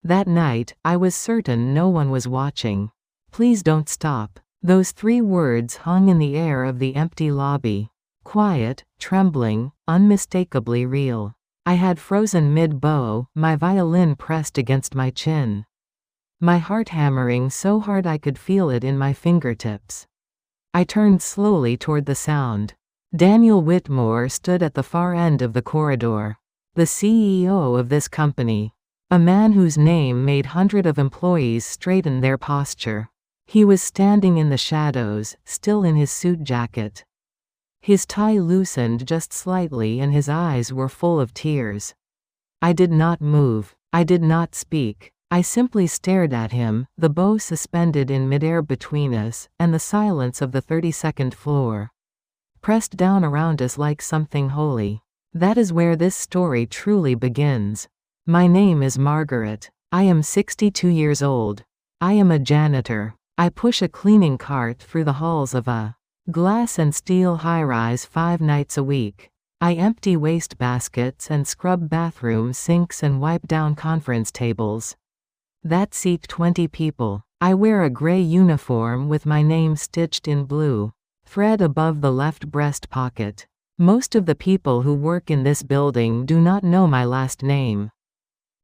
That night, I was certain no one was watching. Please don't stop. Those 3 words hung in the air of the empty lobby. Quiet, trembling, unmistakably real. I had frozen mid-bow, my violin pressed against my chin. My heart hammering so hard I could feel it in my fingertips. I turned slowly toward the sound. Daniel Whitmore stood at the far end of the corridor. The CEO of this company. A man whose name made hundreds of employees straighten their posture. He was standing in the shadows, still in his suit jacket. His tie loosened just slightly and his eyes were full of tears. I did not move. I did not speak. I simply stared at him, the bow suspended in midair between us, and the silence of the 32nd floor. Pressed down around us like something holy. That is where this story truly begins. My name is Margaret. I am 62 years old. I am a janitor. I push a cleaning cart through the halls of a glass and steel high-rise 5 nights a week. I empty waste baskets and scrub bathroom sinks and wipe down conference tables that seat 20 people. I wear a gray uniform with my name stitched in blue thread above the left breast pocket. Most of the people who work in this building do not know my last name.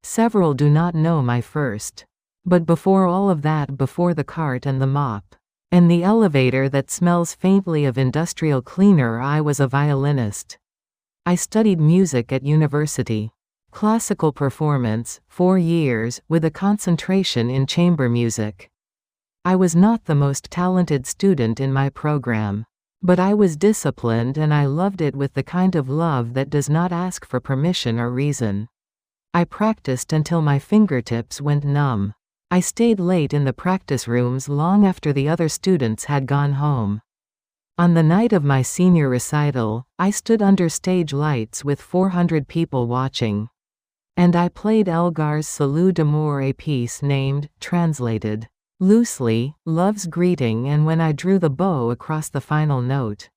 Several do not know my first. But before all of that, before the cart and the mop, and the elevator that smells faintly of industrial cleaner, I was a violinist. I studied music at university. Classical performance, 4 years, with a concentration in chamber music. I was not the most talented student in my program. But I was disciplined and I loved it with the kind of love that does not ask for permission or reason. I practiced until my fingertips went numb. I stayed late in the practice rooms long after the other students had gone home. On the night of my senior recital, I stood under stage lights with 400 people watching. And I played Elgar's Salut d'Amour, a piece named, translated loosely, Love's Greeting, and when I drew the bow across the final note,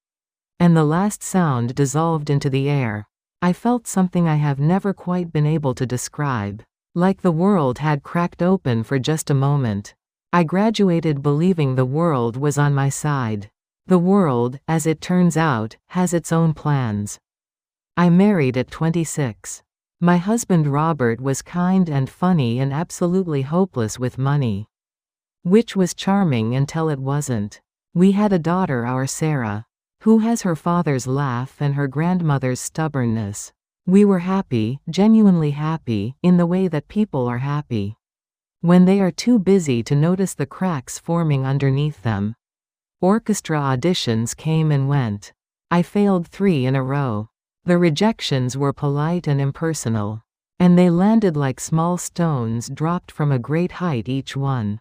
and the last sound dissolved into the air, I felt something I have never quite been able to describe. Like the world had cracked open for just a moment. I graduated believing the world was on my side. The world, as it turns out, has its own plans. I married at 26. My husband Robert was kind and funny and absolutely hopeless with money. Which was charming until it wasn't. We had a daughter, our Sarah, who has her father's laugh and her grandmother's stubbornness. We were happy, genuinely happy, in the way that people are happy when they are too busy to notice the cracks forming underneath them. Orchestra auditions came and went. I failed 3 in a row. The rejections were polite and impersonal. And they landed like small stones dropped from a great height, each one.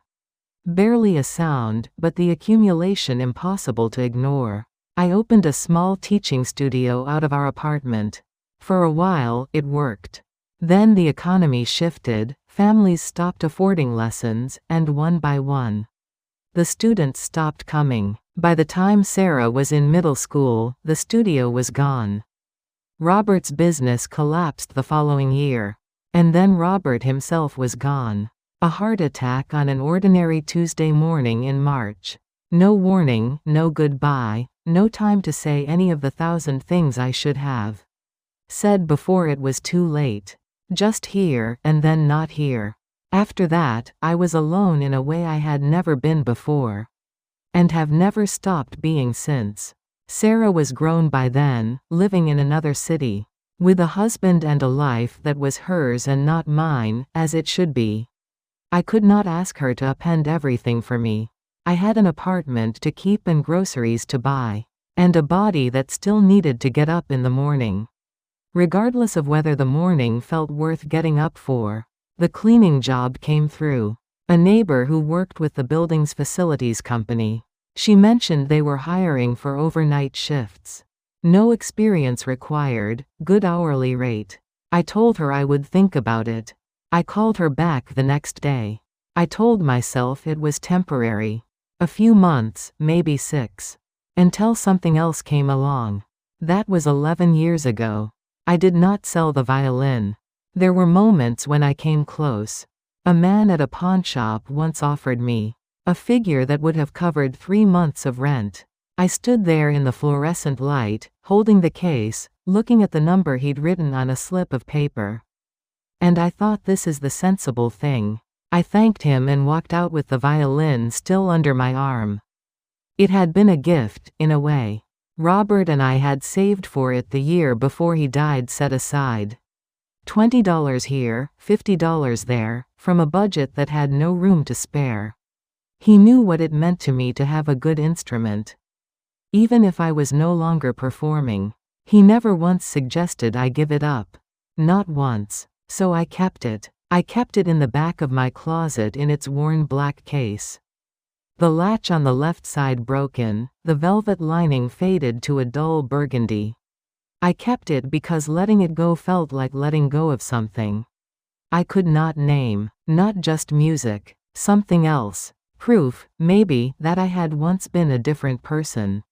Barely a sound, but the accumulation impossible to ignore. I opened a small teaching studio out of our apartment. For a while, it worked. Then the economy shifted, families stopped affording lessons, and one by one, the students stopped coming. By the time Sarah was in middle school, the studio was gone. Robert's business collapsed the following year. And then Robert himself was gone. A heart attack on an ordinary Tuesday morning in March. No warning, no goodbye, no time to say any of the 1,000 things I should have said before it was too late. Just here, and then not here. After that, I was alone in a way I had never been before. And have never stopped being since. Sarah was grown by then, living in another city. With a husband and a life that was hers and not mine, as it should be. I could not ask her to append everything for me. I had an apartment to keep and groceries to buy. And a body that still needed to get up in the morning. Regardless of whether the morning felt worth getting up for. The cleaning job came through. A neighbor who worked with the building's facilities company. She mentioned they were hiring for overnight shifts. No experience required, good hourly rate. I told her I would think about it. I called her back the next day. I told myself it was temporary. A few months, maybe 6. Until something else came along. That was 11 years ago. I did not sell the violin. There were moments when I came close. A man at a pawnshop once offered me a figure that would have covered 3 months of rent. I stood there in the fluorescent light, holding the case, looking at the number he'd written on a slip of paper. And I thought, this is the sensible thing. I thanked him and walked out with the violin still under my arm. It had been a gift, in a way. Robert and I had saved for it the year before he died, set aside $20 here, $50 there, from a budget that had no room to spare. He knew what it meant to me to have a good instrument. Even if I was no longer performing, he never once suggested I give it up. Not once. So I kept it. I kept it in the back of my closet in its worn black case. The latch on the left side broken, the velvet lining faded to a dull burgundy. I kept it because letting it go felt like letting go of something I could not name, not just music, something else. Proof, maybe, that I had once been a different person.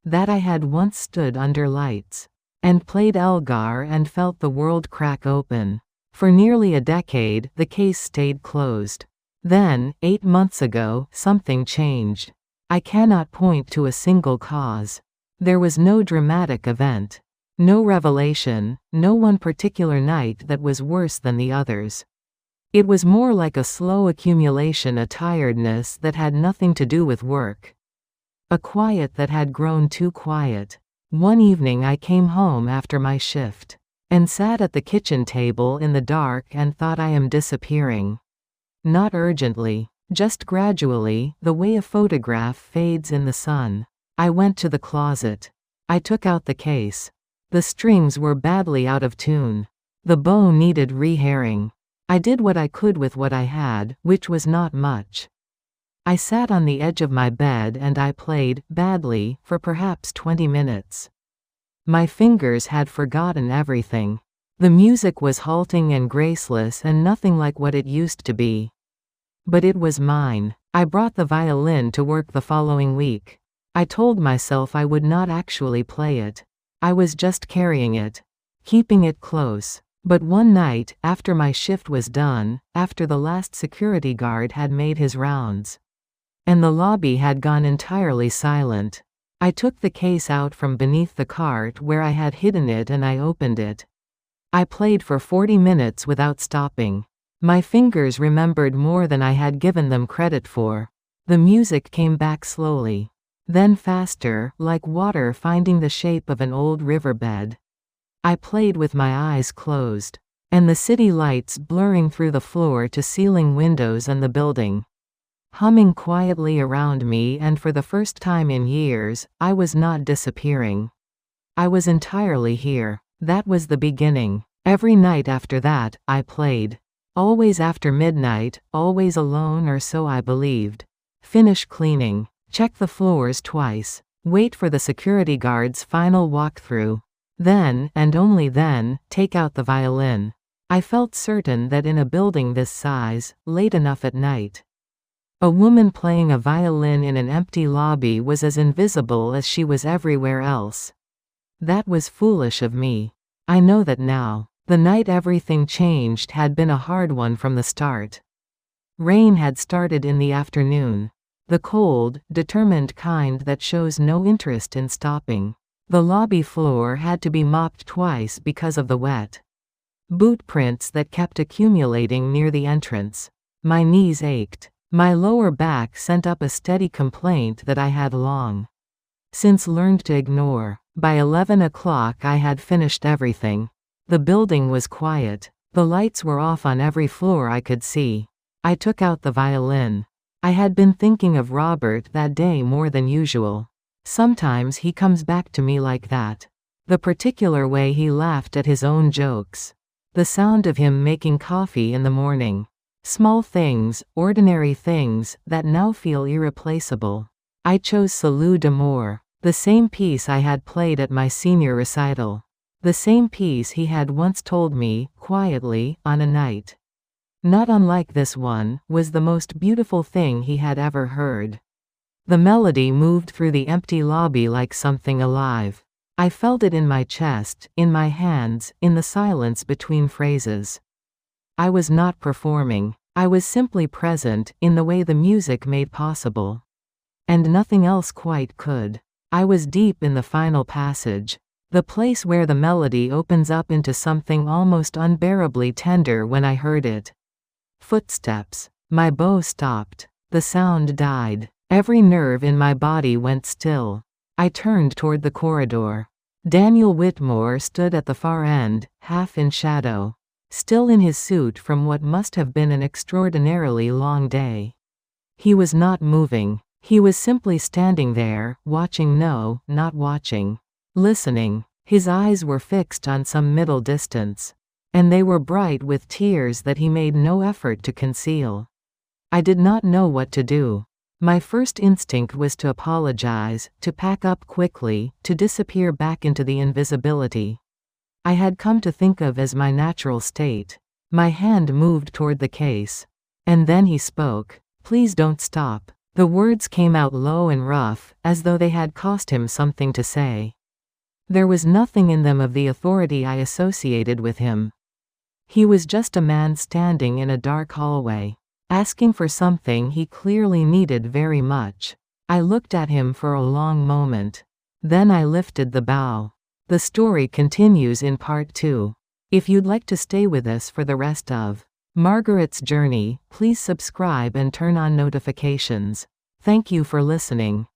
That I had once stood under lights and played Elgar and felt the world crack open. For nearly a decade, the case stayed closed. Then, 8 months ago, something changed. I cannot point to a single cause. There was no dramatic event. No revelation, no one particular night that was worse than the others. It was more like a slow accumulation, a tiredness that had nothing to do with work. A quiet that had grown too quiet. One evening I came home after my shift and sat at the kitchen table in the dark and thought, I am disappearing. Not urgently, just gradually, the way a photograph fades in the sun. I went to the closet. I took out the case. The strings were badly out of tune. The bow needed re-hairing. I did what I could with what I had, which was not much. I sat on the edge of my bed and I played, badly, for perhaps 20 minutes. My fingers had forgotten everything. The music was halting and graceless and nothing like what it used to be. But it was mine. I brought the violin to work the following week. I told myself I would not actually play it. I was just carrying it, keeping it close. But one night, after my shift was done, after the last security guard had made his rounds, and the lobby had gone entirely silent, I took the case out from beneath the cart where I had hidden it and I opened it. I played for 40 minutes without stopping. My fingers remembered more than I had given them credit for. The music came back slowly. Then faster, like water finding the shape of an old riverbed. I played with my eyes closed, and the city lights blurring through the floor-to-ceiling windows and the building humming quietly around me, and for the first time in years, I was not disappearing. I was entirely here. That was the beginning. Every night after that, I played. Always after midnight, always alone, or so I believed. Finish cleaning. Check the floors twice. Wait for the security guard's final walkthrough. Then, and only then, take out the violin. I felt certain that in a building this size, late enough at night, a woman playing a violin in an empty lobby was as invisible as she was everywhere else. That was foolish of me. I know that now. The night everything changed had been a hard one from the start. Rain had started in the afternoon. The cold, determined kind that shows no interest in stopping. The lobby floor had to be mopped twice because of the wet boot prints that kept accumulating near the entrance. My knees ached. My lower back sent up a steady complaint that I had long since learned to ignore. By 11 o'clock I had finished everything. The building was quiet. The lights were off on every floor I could see. I took out the violin. I had been thinking of Robert that day more than usual. Sometimes he comes back to me like that. The particular way he laughed at his own jokes. The sound of him making coffee in the morning. Small things, ordinary things, that now feel irreplaceable. I chose Salut d'Amour, the same piece I had played at my senior recital. The same piece he had once told me, quietly, on a night not unlike this one, was the most beautiful thing he had ever heard. The melody moved through the empty lobby like something alive. I felt it in my chest, in my hands, in the silence between phrases. I was not performing. I was simply present, in the way the music made possible. And nothing else quite could. I was deep in the final passage. The place where the melody opens up into something almost unbearably tender when I heard it. Footsteps. My bow stopped. The sound died. Every nerve in my body went still. I turned toward the corridor. Daniel Whitmore stood at the far end, half in shadow. Still in his suit from what must have been an extraordinarily long day. He was not moving. He was simply standing there, watching, no, not watching. Listening. His eyes were fixed on some middle distance. And they were bright with tears that he made no effort to conceal. I did not know what to do. My first instinct was to apologize, to pack up quickly, to disappear back into the invisibility I had come to think of as my natural state. My hand moved toward the case. And then he spoke. "Please don't stop." The words came out low and rough, as though they had cost him something to say. There was nothing in them of the authority I associated with him. He was just a man standing in a dark hallway, asking for something he clearly needed very much. I looked at him for a long moment. Then I lifted the bow. The story continues in part 2. If you'd like to stay with us for the rest of Margaret's journey, please subscribe and turn on notifications. Thank you for listening.